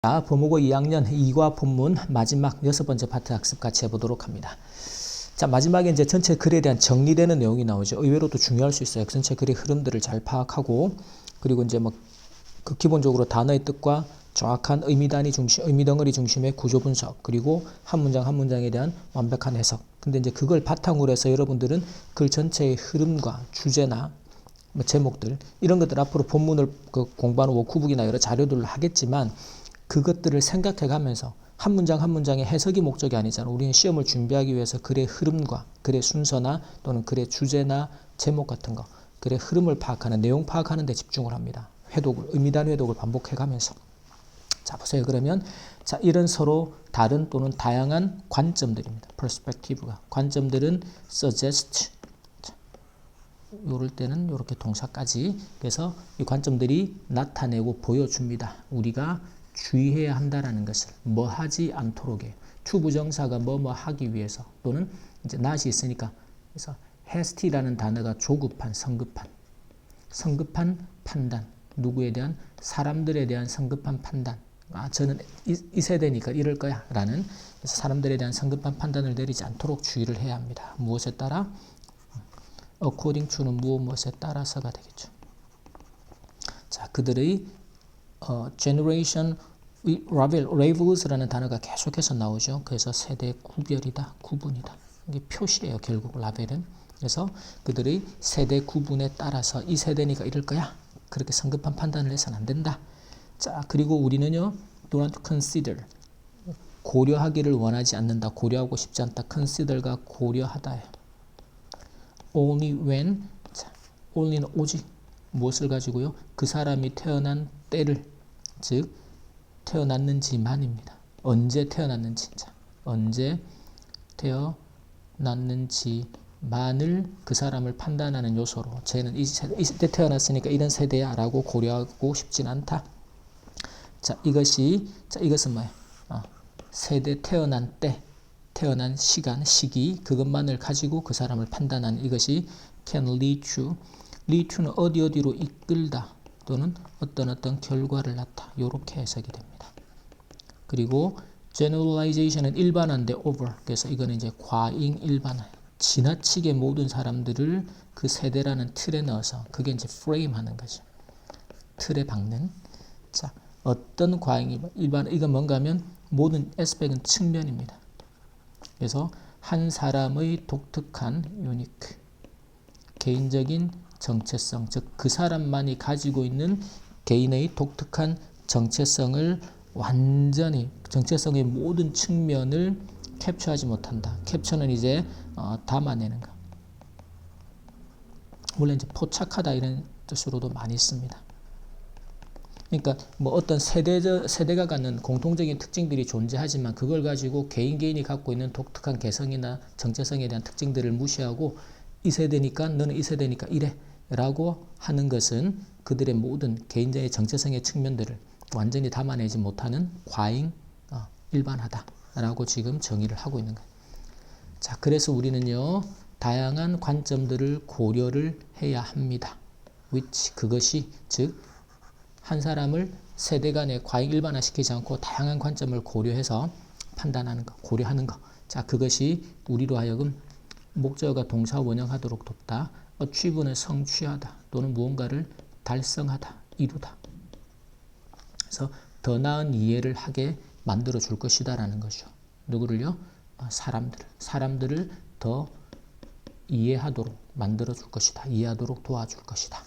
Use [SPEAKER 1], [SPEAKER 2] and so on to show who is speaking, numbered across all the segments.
[SPEAKER 1] 자, 범국어 2학년 2과 본문 마지막 6번째 파트 학습 같이 해보도록 합니다. 자, 마지막에 이제 전체 글에 대한 정리되는 내용이 나오죠. 의외로도 중요할 수 있어요. 전체 글의 흐름들을 잘 파악하고, 그리고 이제 그 기본적으로 단어의 뜻과 정확한 의미 덩어리 중심의 구조 분석, 그리고 한 문장 한 문장에 대한 완벽한 해석. 근데 이제 그걸 바탕으로 해서 여러분들은 글 전체의 흐름과 주제나 제목들, 이런 것들 앞으로 본문을 공부하는 워크북이나 여러 자료들을 하겠지만, 그것들을 생각해 가면서 한 문장 한 문장의 해석이 목적이 아니잖아. 우리는 시험을 준비하기 위해서 글의 흐름과 글의 순서나 또는 글의 주제나 제목 같은 거, 글의 흐름을 파악하는, 내용 파악하는 데 집중을 합니다. 의미단 회독을 반복해 가면서. 자, 보세요. 그러면 자, 이런 서로 다른 또는 다양한 관점들입니다. perspective가. 관점들은 suggest. 자, 요럴 때는 이렇게 동사까지. 그래서 이 관점들이 나타내고 보여줍니다. 우리가 주의해야 한다라는 것을 뭐 하지 않도록 해요. to 부정사가 뭐 하기 위해서, 또는 이제 not이 있으니까, 그래서 hasty라는 단어가 조급한, 성급한 판단, 누구에 대한, 사람들에 대한 성급한 판단. 저는 이 세대니까 이럴 거야 라는, 그래서 사람들에 대한 성급한 판단을 내리지 않도록 주의를 해야 합니다. 무엇에 따라? according to는 무엇에 따라서가 되겠죠. 자, 그들의 generation rivals 라는 단어가 계속해서 나오죠. 그래서 세대 구별이다, 구분이다. 이게 표시예요, 결국 라벨은. 그래서 그들의 세대 구분에 따라서 이 세대니까 이럴 거야. 그렇게 성급한 판단을 해서는 안 된다. 자, 그리고 우리는요, do not consider. 고려하기를 원하지 않는다. 고려하고 싶지 않다. consider가 고려하다예요. only when. 자, only는 오직. 무엇을 가지고요? 그 사람이 태어난 때를, 즉 태어났는지만입니다. 언제 태어났는지. 자, 언제 태어났는지만을 그 사람을 판단하는 요소로, 쟤는 이때 태어났으니까 이런 세대야 라고 고려하고 싶진 않다. 자, 이것은 뭐예요? 세대, 태어난 때, 태어난 시간, 시기, 그것만을 가지고 그 사람을 판단하는, 이것이 can lead to는 어디로 이끌다, 또는 어떤 결과를 낳다, 이렇게 해석이 됩니다. 그리고 generalization은 일반화인데 over, 그래서 이거는 이제 과잉 일반화, 지나치게 모든 사람들을 그 세대라는 틀에 넣어서, 그게 이제 frame 하는 거죠. 틀에 박는. 자, 어떤 과잉 일반화, 이건 뭔가 하면 모든 에스펙은 측면입니다. 그래서 한 사람의 독특한 unique, 개인적인 정체성, 즉 그 사람만이 가지고 있는 개인의 독특한 정체성을 완전히, 정체성의 모든 측면을 캡처하지 못한다. 캡처는 이제 담아내는 거. 원래 이제 포착하다 이런 뜻으로도 많이 씁니다. 그러니까 어떤 세대가 갖는 공통적인 특징들이 존재하지만, 그걸 가지고 개인이 갖고 있는 독특한 개성이나 정체성에 대한 특징들을 무시하고, 이 세대니까, 너는 이 세대니까 이래 라고 하는 것은 그들의 모든 개인적인 정체성의 측면들을 완전히 담아내지 못하는 과잉 일반화다 라고 지금 정의를 하고 있는 거예요. 자, 그래서 우리는요, 다양한 관점들을 고려를 해야 합니다. 그것이, 즉 한 사람을 세대 간에 과잉 일반화시키지 않고 다양한 관점을 고려해서 판단하는 것, 고려하는 것. 자, 그것이 우리로 하여금 목적어가 동사 원형하도록 돕다. achieve는 성취하다, 또는 무언가를 달성하다, 이루다. 그래서 더 나은 이해를 하게 만들어 줄 것이다 라는 거죠. 누구를요? 사람들을 더 이해하도록 만들어 줄 것이다. 이해하도록 도와줄 것이다.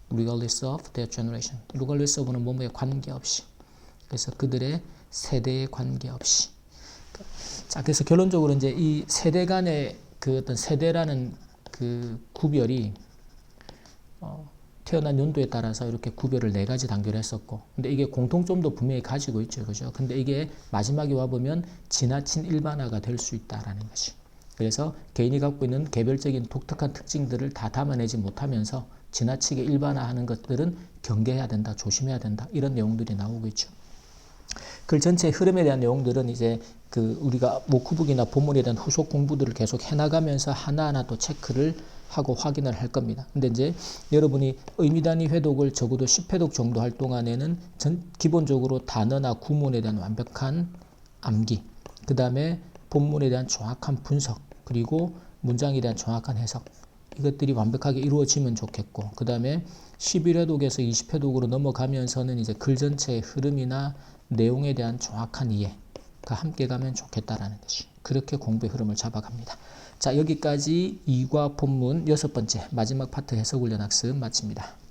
[SPEAKER 1] regardless of their generation. regardless of는 뭐뭐에 관계없이. 그래서 그들의 세대에 관계없이. 자, 그래서 결론적으로 이제 이 세대 간의 그 어떤 세대라는 그 구별이 태어난 연도에 따라서 이렇게 구별을 4가지 단계로 했었고, 근데 이게 공통점도 분명히 가지고 있죠, 그죠? 근데 이게 마지막에 와 보면 지나친 일반화가 될 수 있다라는 거지. 그래서 개인이 갖고 있는 개별적인 독특한 특징들을 다 담아내지 못하면서 지나치게 일반화하는 것들은 경계해야 된다, 조심해야 된다, 이런 내용들이 나오고 있죠. 글 전체의 흐름에 대한 내용들은 이제 우리가 워크북이나 본문에 대한 후속 공부들을 계속 해나가면서 하나하나 또 체크를 하고 확인을 할 겁니다. 근데 이제 여러분이 의미 단위 회독을 적어도 10회독 정도 할 동안에는 기본적으로 단어나 구문에 대한 완벽한 암기, 그 다음에 본문에 대한 정확한 분석, 그리고 문장에 대한 정확한 해석, 이것들이 완벽하게 이루어지면 좋겠고, 그 다음에 11회독에서 20회독으로 넘어가면서는 이제 글 전체의 흐름이나 내용에 대한 정확한 이해가 함께 가면 좋겠다라는 것이, 그렇게 공부의 흐름을 잡아갑니다. 자, 여기까지 2과 본문 6번째 마지막 파트 해석 훈련 학습 마칩니다.